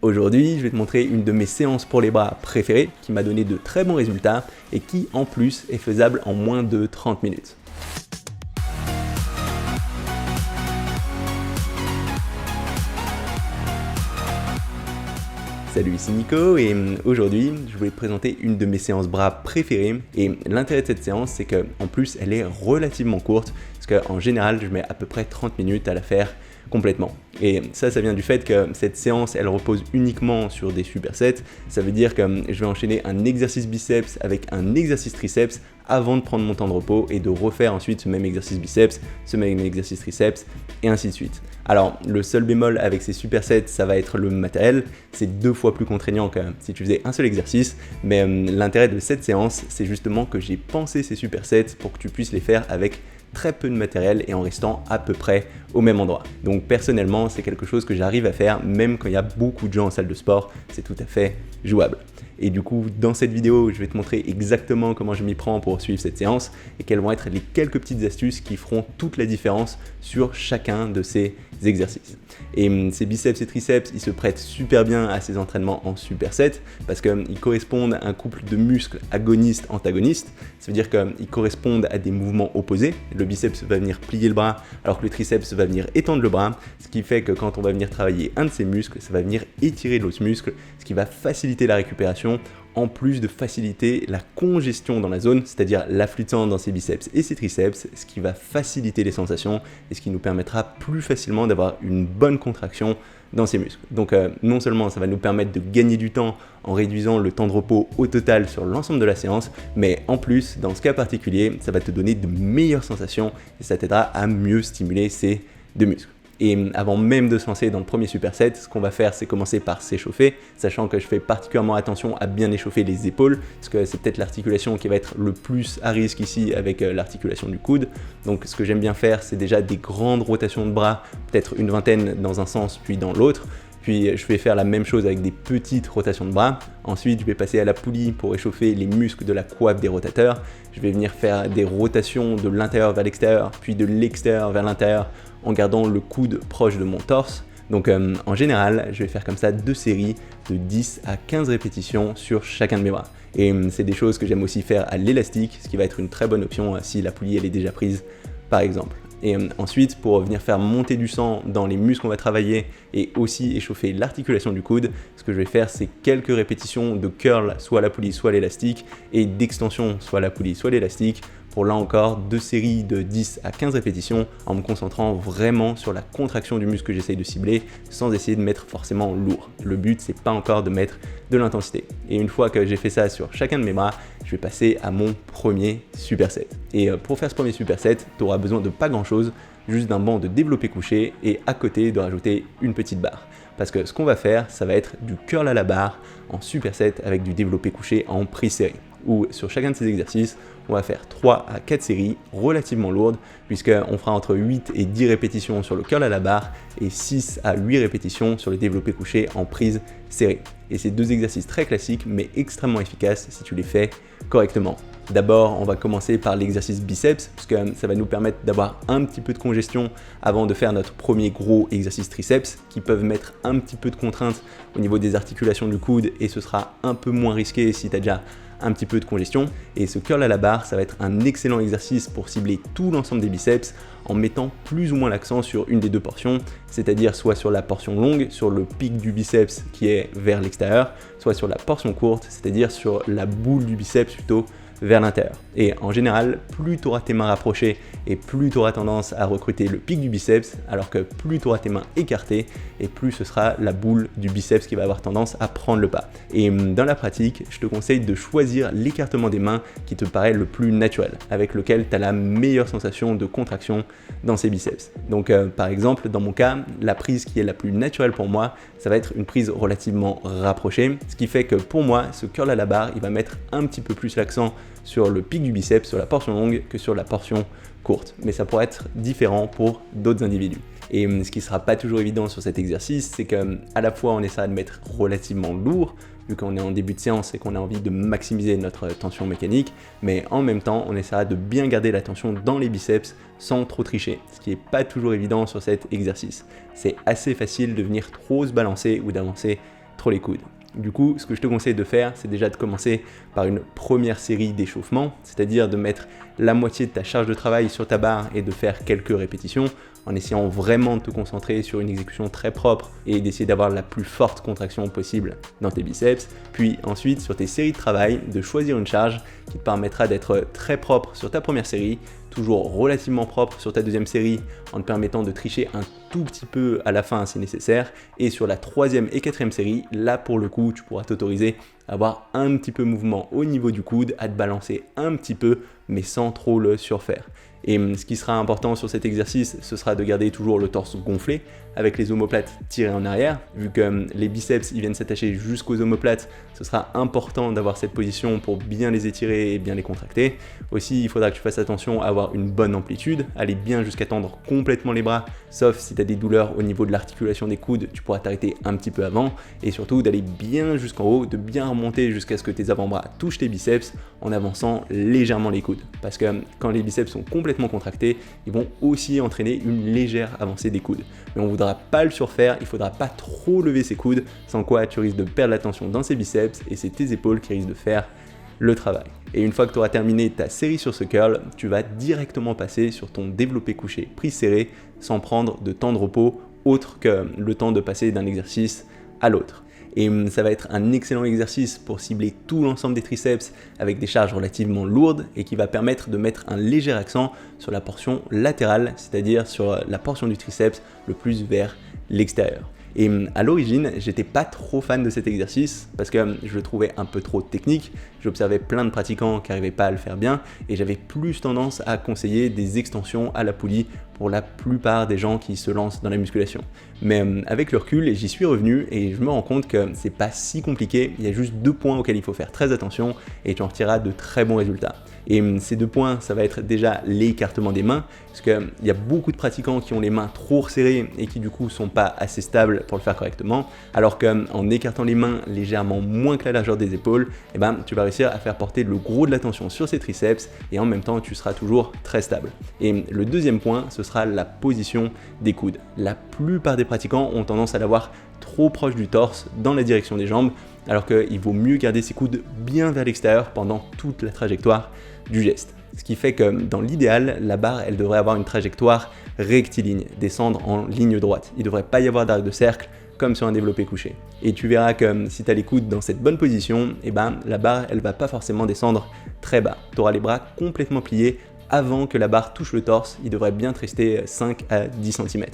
Aujourd'hui, je vais te montrer une de mes séances pour les bras préférées qui m'a donné de très bons résultats et qui en plus est faisable en moins de 30 minutes. Salut, ici Nico et aujourd'hui je voulais te présenter une de mes séances bras préférées et l'intérêt de cette séance c'est qu'en plus elle est relativement courte parce qu'en général je mets à peu près 30 minutes à la faire complètement. Et ça vient du fait que cette séance elle repose uniquement sur des supersets. Ça veut dire que je vais enchaîner un exercice biceps avec un exercice triceps avant de prendre mon temps de repos et de refaire ensuite ce même exercice biceps, ce même exercice triceps et ainsi de suite. Alors le seul bémol avec ces supersets ça va être le matériel, c'est 2 fois plus contraignant que si tu faisais un seul exercice, mais l'intérêt de cette séance c'est justement que j'ai pensé ces supersets pour que tu puisses les faire avec très peu de matériel et en restant à peu près au même endroit. Donc personnellement, c'est quelque chose que j'arrive à faire même quand il y a beaucoup de gens en salle de sport, c'est tout à fait jouable. Et du coup, dans cette vidéo, je vais te montrer exactement comment je m'y prends pour suivre cette séance et quelles vont être les quelques petites astuces qui feront toute la différence sur chacun de ces exercices. Et ces biceps et triceps, ils se prêtent super bien à ces entraînements en superset parce qu'ils correspondent à un couple de muscles agonistes-antagonistes. Ça veut dire qu'ils correspondent à des mouvements opposés. Le biceps va venir plier le bras alors que le triceps va venir étendre le bras, ce qui fait que quand on va venir travailler un de ces muscles, ça va venir étirer l'autre muscle, ce qui va faciliter la récupération en plus de faciliter la congestion dans la zone, c'est-à-dire l'affluence dans ses biceps et ses triceps, ce qui va faciliter les sensations et ce qui nous permettra plus facilement d'avoir une bonne contraction dans ces muscles. Donc non seulement ça va nous permettre de gagner du temps en réduisant le temps de repos au total sur l'ensemble de la séance, mais en plus, dans ce cas particulier, ça va te donner de meilleures sensations et ça t'aidera à mieux stimuler ces deux muscles. Et avant même de se lancer dans le premier superset, ce qu'on va faire, c'est commencer par s'échauffer, sachant que je fais particulièrement attention à bien échauffer les épaules, parce que c'est peut-être l'articulation qui va être le plus à risque ici avec l'articulation du coude. Donc ce que j'aime bien faire, c'est déjà des grandes rotations de bras, peut-être une vingtaine dans un sens puis dans l'autre. Puis je vais faire la même chose avec des petites rotations de bras. Ensuite, je vais passer à la poulie pour échauffer les muscles de la coiffe des rotateurs. Je vais venir faire des rotations de l'intérieur vers l'extérieur, puis de l'extérieur vers l'intérieur, en gardant le coude proche de mon torse. Donc en général, je vais faire comme ça 2 séries de 10 à 15 répétitions sur chacun de mes bras. Et c'est des choses que j'aime aussi faire à l'élastique, ce qui va être une très bonne option si la poulie elle est déjà prise par exemple. Et ensuite, pour venir faire monter du sang dans les muscles qu'on va travailler et aussi échauffer l'articulation du coude, ce que je vais faire, c'est quelques répétitions de curl, soit à la poulie, soit à l'élastique, et d'extension, soit à la poulie, soit à l'élastique, pour là encore 2 séries de 10 à 15 répétitions en me concentrant vraiment sur la contraction du muscle que j'essaye de cibler sans essayer de mettre forcément lourd. Le but, c'est pas encore de mettre de l'intensité. Et une fois que j'ai fait ça sur chacun de mes bras, je vais passer à mon premier superset. Et pour faire ce premier superset, tu auras besoin de pas grand chose, juste d'un banc de développé couché et à côté de rajouter une petite barre. Parce que ce qu'on va faire, ça va être du curl à la barre en superset avec du développé couché en prise série. Où sur chacun de ces exercices, on va faire 3 à 4 séries relativement lourdes, puisqu'on fera entre 8 et 10 répétitions sur le curl à la barre et 6 à 8 répétitions sur le développé couché en prise serrée. Et c'est 2 exercices très classiques, mais extrêmement efficaces si tu les fais correctement. D'abord, on va commencer par l'exercice biceps, parce que ça va nous permettre d'avoir un petit peu de congestion avant de faire notre premier gros exercice triceps, qui peuvent mettre un petit peu de contrainte au niveau des articulations du coude, et ce sera un peu moins risqué si tu as déjà un petit peu de congestion. Et ce curl à la barre, ça va être un excellent exercice pour cibler tout l'ensemble des biceps en mettant plus ou moins l'accent sur une des 2 portions, c'est-à-dire soit sur la portion longue, sur le pic du biceps qui est vers l'extérieur, soit sur la portion courte, c'est-à-dire sur la boule du biceps plutôt vers l'intérieur. Et en général, plus tu auras tes mains rapprochées et plus tu auras tendance à recruter le pic du biceps, alors que plus tu auras tes mains écartées et plus ce sera la boule du biceps qui va avoir tendance à prendre le pas. Et dans la pratique, je te conseille de choisir l'écartement des mains qui te paraît le plus naturel, avec lequel tu as la meilleure sensation de contraction dans ces biceps. Donc par exemple, dans mon cas, la prise qui est la plus naturelle pour moi, ça va être une prise relativement rapprochée, ce qui fait que pour moi, ce curl à la barre, il va mettre un petit peu plus l'accent sur le pic du biceps, sur la portion longue, que sur la portion courte. Mais ça pourrait être différent pour d'autres individus. Et ce qui ne sera pas toujours évident sur cet exercice, c'est qu'à la fois on essaiera de mettre relativement lourd, vu qu'on est en début de séance et qu'on a envie de maximiser notre tension mécanique, mais en même temps on essaiera de bien garder la tension dans les biceps sans trop tricher, ce qui n'est pas toujours évident sur cet exercice. C'est assez facile de venir trop se balancer ou d'avancer trop les coudes. Du coup, ce que je te conseille de faire, c'est déjà de commencer par une première série d'échauffement, c'est-à-dire de mettre la moitié de ta charge de travail sur ta barre et de faire quelques répétitions, en essayant vraiment de te concentrer sur une exécution très propre et d'essayer d'avoir la plus forte contraction possible dans tes biceps. Puis ensuite, sur tes séries de travail, de choisir une charge qui te permettra d'être très propre sur ta première série, toujours relativement propre sur ta deuxième série en te permettant de tricher un tout petit peu à la fin si nécessaire. Et sur la troisième et quatrième série, là pour le coup, tu pourras t'autoriser à avoir un petit peu de mouvement au niveau du coude, à te balancer un petit peu, mais sans trop le surfaire. Et ce qui sera important sur cet exercice, ce sera de garder toujours le torse gonflé avec les omoplates tirées en arrière. Vu que les biceps ils viennent s'attacher jusqu'aux omoplates, ce sera important d'avoir cette position pour bien les étirer et bien les contracter. Aussi, il faudra que tu fasses attention à avoir une bonne amplitude, aller bien jusqu'à tendre complètement les bras, sauf si tu as des douleurs au niveau de l'articulation des coudes, tu pourras t'arrêter un petit peu avant. Et surtout d'aller bien jusqu'en haut, de bien remonter jusqu'à ce que tes avant-bras touchent tes biceps en avançant légèrement les coudes. Parce que quand les biceps sont complètement contractés, ils vont aussi entraîner une légère avancée des coudes. Mais on ne voudra pas le surfaire, il ne faudra pas trop lever ses coudes, sans quoi tu risques de perdre la tension dans ses biceps et c'est tes épaules qui risquent de faire le travail. Et une fois que tu auras terminé ta série sur ce curl, tu vas directement passer sur ton développé couché prise serrée sans prendre de temps de repos autre que le temps de passer d'un exercice à l'autre. Et ça va être un excellent exercice pour cibler tout l'ensemble des triceps avec des charges relativement lourdes et qui va permettre de mettre un léger accent sur la portion latérale, c'est-à-dire sur la portion du triceps le plus vers l'extérieur. Et à l'origine, j'étais pas trop fan de cet exercice parce que je le trouvais un peu trop technique. J'observais plein de pratiquants qui n'arrivaient pas à le faire bien et j'avais plus tendance à conseiller des extensions à la poulie pour la plupart des gens qui se lancent dans la musculation. Mais avec le recul, j'y suis revenu et je me rends compte que c'est pas si compliqué. Il y a juste 2 points auxquels il faut faire très attention et tu en retireras de très bons résultats. Et ces 2 points, ça va être déjà l'écartement des mains, parce qu'il y a beaucoup de pratiquants qui ont les mains trop resserrées et qui du coup sont pas assez stables pour le faire correctement, alors qu'en écartant les mains légèrement moins que la largeur des épaules, tu vas réussir à faire porter le gros de l'attention sur ces triceps et en même temps tu seras toujours très stable. Et le deuxième point, ce sera la position des coudes. La plupart des pratiquants ont tendance à l'avoir trop proche du torse dans la direction des jambes, alors qu'il vaut mieux garder ses coudes bien vers l'extérieur pendant toute la trajectoire du geste. Ce qui fait que dans l'idéal, la barre elle devrait avoir une trajectoire rectiligne, descendre en ligne droite. Il ne devrait pas y avoir d'arc de cercle comme sur un développé couché. Et tu verras que si tu as les coudes dans cette bonne position, la barre elle va pas forcément descendre très bas. Tu auras les bras complètement pliés avant que la barre touche le torse, il devrait bien te rester 5 à 10 cm.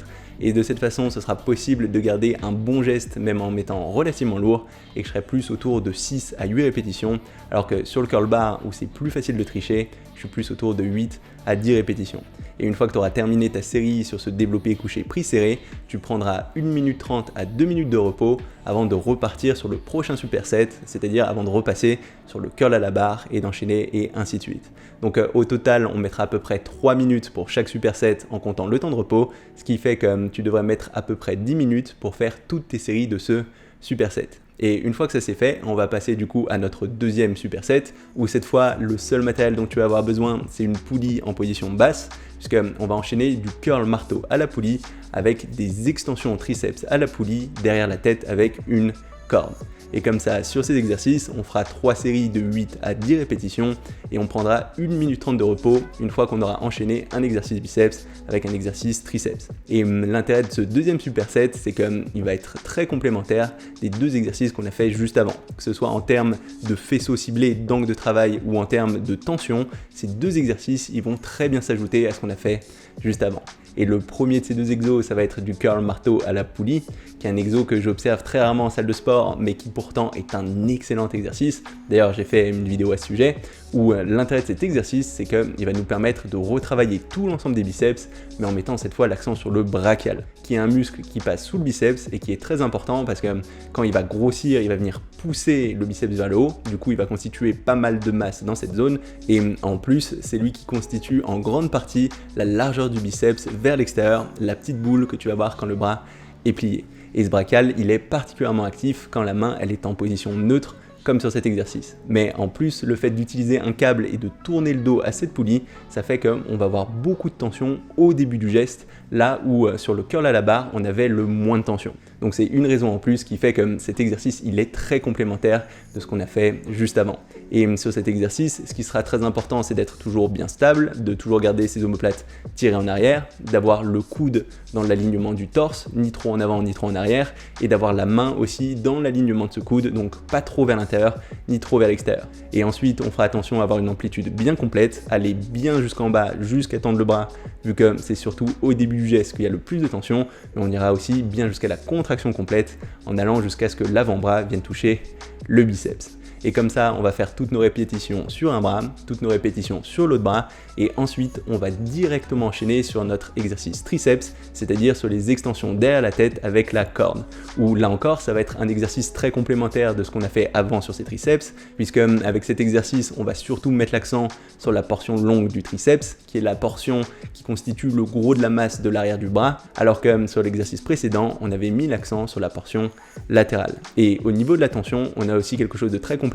Et de cette façon, ce sera possible de garder un bon geste même en mettant relativement lourd et que je serai plus autour de 6 à 8 répétitions, alors que sur le curl bar où c'est plus facile de tricher, je suis plus autour de 8 à 10 répétitions. Et une fois que tu auras terminé ta série sur ce développé couché prise serré, tu prendras 1 minute 30 à 2 minutes de repos avant de repartir sur le prochain superset, c'est-à-dire avant de repasser sur le curl à la barre et d'enchaîner et ainsi de suite. Donc au total, on mettra à peu près 3 minutes pour chaque superset en comptant le temps de repos, ce qui fait que tu devrais mettre à peu près 10 minutes pour faire toutes tes séries de ce superset. Et une fois que ça c'est fait, on va passer du coup à notre deuxième superset où cette fois le seul matériel dont tu vas avoir besoin c'est une poulie en position basse puisqu'on va enchaîner du curl marteau à la poulie avec des extensions triceps à la poulie derrière la tête avec une corde. Et comme ça, sur ces exercices, on fera 3 séries de 8 à 10 répétitions et on prendra 1 minute 30 de repos une fois qu'on aura enchaîné un exercice biceps avec un exercice triceps. Et l'intérêt de ce deuxième superset, c'est qu'il va être très complémentaire des 2 exercices qu'on a fait juste avant. Que ce soit en termes de faisceaux ciblés, d'angle de travail ou en termes de tension, ces 2 exercices, ils vont très bien s'ajouter à ce qu'on a fait juste avant. Et le premier de ces 2 exos, ça va être du curl marteau à la poulie, qui est un exo que j'observe très rarement en salle de sport, mais qui pourtant est un excellent exercice. D'ailleurs, j'ai fait une vidéo à ce sujet, où l'intérêt de cet exercice, c'est qu'il va nous permettre de retravailler tout l'ensemble des biceps, mais en mettant cette fois l'accent sur le brachial, qui est un muscle qui passe sous le biceps et qui est très important parce que quand il va grossir, il va venir pousser le biceps vers le haut, du coup il va constituer pas mal de masse dans cette zone, et en plus, c'est lui qui constitue en grande partie la largeur du biceps vers l'extérieur, la petite boule que tu vas voir quand le bras est plié. Et ce brachial, il est particulièrement actif quand la main elle est en position neutre, comme sur cet exercice. Mais en plus, le fait d'utiliser un câble et de tourner le dos à cette poulie, ça fait qu'on va avoir beaucoup de tension au début du geste, là où sur le curl à la barre, on avait le moins de tension. Donc c'est une raison en plus qui fait que cet exercice, il est très complémentaire de ce qu'on a fait juste avant. Et sur cet exercice, ce qui sera très important, c'est d'être toujours bien stable, de toujours garder ses omoplates tirées en arrière, d'avoir le coude dans l'alignement du torse, ni trop en avant, ni trop en arrière, et d'avoir la main aussi dans l'alignement de ce coude, donc pas trop vers l'intérieur, ni trop vers l'extérieur. Et ensuite, on fera attention à avoir une amplitude bien complète, aller bien jusqu'en bas, jusqu'à tendre le bras, vu que c'est surtout au début du geste qu'il y a le plus de tension, mais on ira aussi bien jusqu'à la contraction complète, en allant jusqu'à ce que l'avant-bras vienne toucher le biceps. Et comme ça, on va faire toutes nos répétitions sur un bras, toutes nos répétitions sur l'autre bras, et ensuite, on va directement enchaîner sur notre exercice triceps, c'est-à-dire sur les extensions derrière la tête avec la corde, où là encore, ça va être un exercice très complémentaire de ce qu'on a fait avant sur ces triceps, puisque avec cet exercice, on va surtout mettre l'accent sur la portion longue du triceps, qui est la portion qui constitue le gros de la masse de l'arrière du bras, alors que sur l'exercice précédent, on avait mis l'accent sur la portion latérale. Et au niveau de la tension, on a aussi quelque chose de très complémentaire,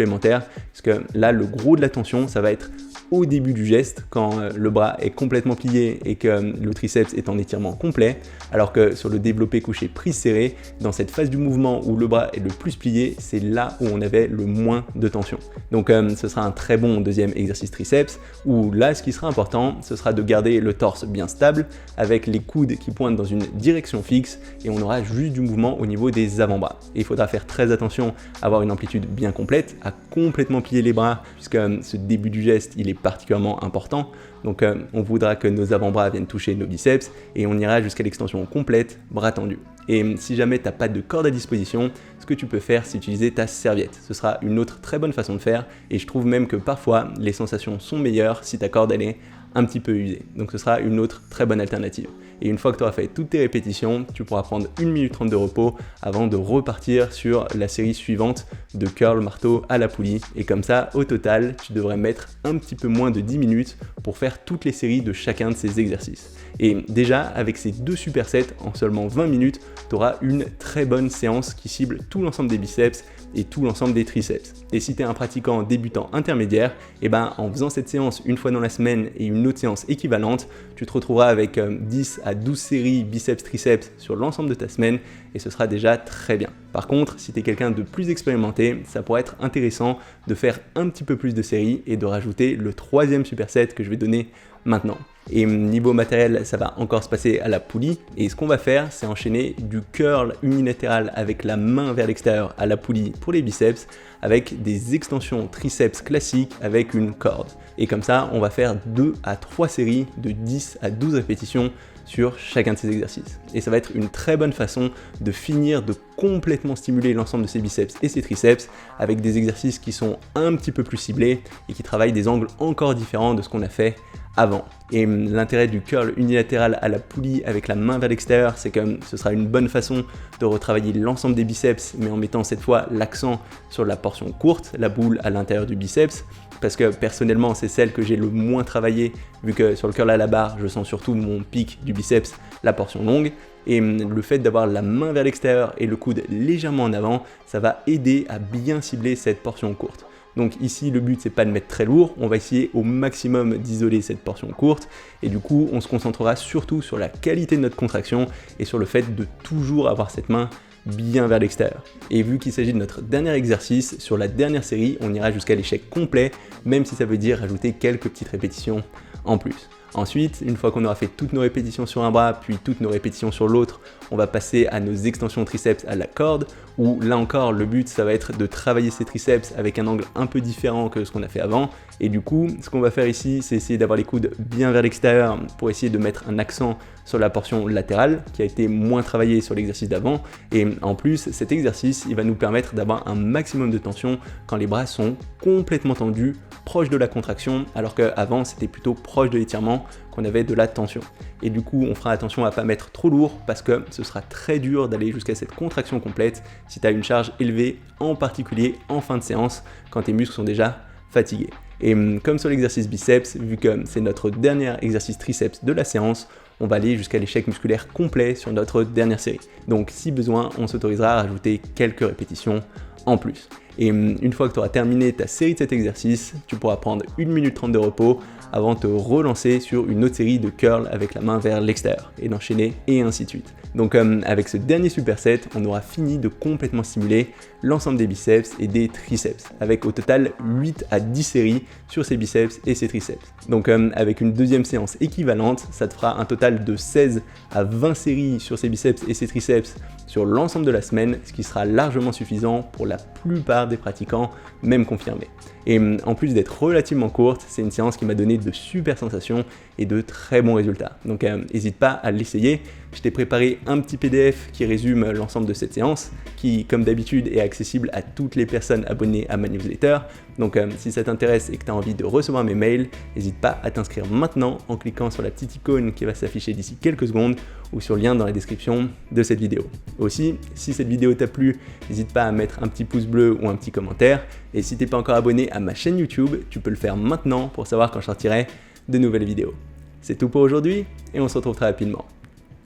parce que là, le gros de la tension, ça va être au début du geste, quand le bras est complètement plié et que le triceps est en étirement complet, alors que sur le développé couché prise serrée, dans cette phase du mouvement où le bras est le plus plié, c'est là où on avait le moins de tension. Donc ce sera un très bon deuxième exercice triceps, où là, ce qui sera important, ce sera de garder le torse bien stable, avec les coudes qui pointent dans une direction fixe, et on aura juste du mouvement au niveau des avant-bras. Et il faudra faire très attention à avoir une amplitude bien complète, à complètement plier les bras, puisque ce début du geste, il est particulièrement important. Donc on voudra que nos avant-bras viennent toucher nos biceps, et on ira jusqu'à l'extension complète, bras tendus. Et si jamais tu n'as pas de corde à disposition, ce que tu peux faire, c'est utiliser ta serviette. Ce sera une autre très bonne façon de faire, et je trouve même que parfois, les sensations sont meilleures si ta corde elle est un petit peu usée. Donc ce sera une autre très bonne alternative. Et une fois que tu auras fait toutes tes répétitions, tu pourras prendre 1 minute 30 de repos avant de repartir sur la série suivante de curl marteau à la poulie. Et comme ça, au total, tu devrais mettre un petit peu moins de 10 minutes pour faire toutes les séries de chacun de ces exercices. Et déjà, avec ces 2 supersets, en seulement 20 minutes, tu auras une très bonne séance qui cible tout l'ensemble des biceps et tout l'ensemble des triceps. Et si tu es un pratiquant débutant intermédiaire, et en faisant cette séance une fois dans la semaine et une autre séance équivalente, tu te retrouveras avec 10 à 12 séries biceps-triceps sur l'ensemble de ta semaine, et ce sera déjà très bien. Par contre, si tu es quelqu'un de plus expérimenté, ça pourrait être intéressant de faire un petit peu plus de séries et de rajouter le 3e superset que je vais donner maintenant. Et niveau matériel, ça va encore se passer à la poulie, et ce qu'on va faire, c'est enchaîner du curl unilatéral avec la main vers l'extérieur à la poulie pour les biceps, avec des extensions triceps classiques avec une corde. Et comme ça, on va faire 2 à 3 séries de 10 à 12 répétitions sur chacun de ces exercices. Et ça va être une très bonne façon de finir de complètement stimuler l'ensemble de ses biceps et ses triceps avec des exercices qui sont un petit peu plus ciblés et qui travaillent des angles encore différents de ce qu'on a fait avant. Et l'intérêt du curl unilatéral à la poulie avec la main vers l'extérieur, c'est que ce sera une bonne façon de retravailler l'ensemble des biceps, mais en mettant cette fois l'accent sur la portion courte, la boule à l'intérieur du biceps, parce que personnellement c'est celle que j'ai le moins travaillée, vu que sur le curl à la barre, je sens surtout mon pic du biceps, la portion longue. Et le fait d'avoir la main vers l'extérieur et le coude légèrement en avant, ça va aider à bien cibler cette portion courte. Donc ici, le but, c'est pas de mettre très lourd, on va essayer au maximum d'isoler cette portion courte, et du coup, on se concentrera surtout sur la qualité de notre contraction et sur le fait de toujours avoir cette main bien vers l'extérieur. Et vu qu'il s'agit de notre dernier exercice, sur la dernière série, on ira jusqu'à l'échec complet, même si ça veut dire ajouter quelques petites répétitions en plus. Ensuite, une fois qu'on aura fait toutes nos répétitions sur un bras, puis toutes nos répétitions sur l'autre, on va passer à nos extensions triceps à la corde, où là encore, le but, ça va être de travailler ces triceps avec un angle un peu différent que ce qu'on a fait avant. Et du coup, ce qu'on va faire ici, c'est essayer d'avoir les coudes bien vers l'extérieur pour essayer de mettre un accent sur la portion latérale qui a été moins travaillée sur l'exercice d'avant. Et en plus, cet exercice, il va nous permettre d'avoir un maximum de tension quand les bras sont complètement tendus, proche de la contraction, alors qu'avant, c'était plutôt proche de l'étirement qu'on avait de la tension. Et du coup, on fera attention à ne pas mettre trop lourd parce que ce sera très dur d'aller jusqu'à cette contraction complète si tu as une charge élevée, en particulier en fin de séance, quand tes muscles sont déjà fatigués. Et comme sur l'exercice biceps, vu que c'est notre dernier exercice triceps de la séance, on va aller jusqu'à l'échec musculaire complet sur notre dernière série. Donc si besoin, on s'autorisera à rajouter quelques répétitions en plus. Et une fois que tu auras terminé ta série de cet exercice, tu pourras prendre 1 minute 30 de repos avant de te relancer sur une autre série de curls avec la main vers l'extérieur et d'enchaîner et ainsi de suite. Donc avec ce dernier superset, on aura fini de complètement simuler l'ensemble des biceps et des triceps, avec au total 8 à 10 séries sur ces biceps et ces triceps. Donc avec une deuxième séance équivalente, ça te fera un total de 16 à 20 séries sur ces biceps et ces triceps sur l'ensemble de la semaine, ce qui sera largement suffisant pour la plupart des pratiquants, même confirmés. Et en plus d'être relativement courte, c'est une séance qui m'a donné de super sensations et de très bons résultats. Donc n'hésite pas à l'essayer. Je t'ai préparé un petit PDF qui résume l'ensemble de cette séance, qui comme d'habitude est accessible à toutes les personnes abonnées à ma newsletter. Donc si ça t'intéresse et que tu as envie de recevoir mes mails, n'hésite pas à t'inscrire maintenant en cliquant sur la petite icône qui va s'afficher d'ici quelques secondes ou sur le lien dans la description de cette vidéo. Aussi, si cette vidéo t'a plu, n'hésite pas à mettre un petit pouce bleu ou un petit commentaire. Et si t'es pas encore abonné à ma chaîne YouTube, tu peux le faire maintenant pour savoir quand je sortirai de nouvelles vidéos. C'est tout pour aujourd'hui et on se retrouve très rapidement.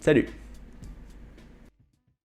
Salut!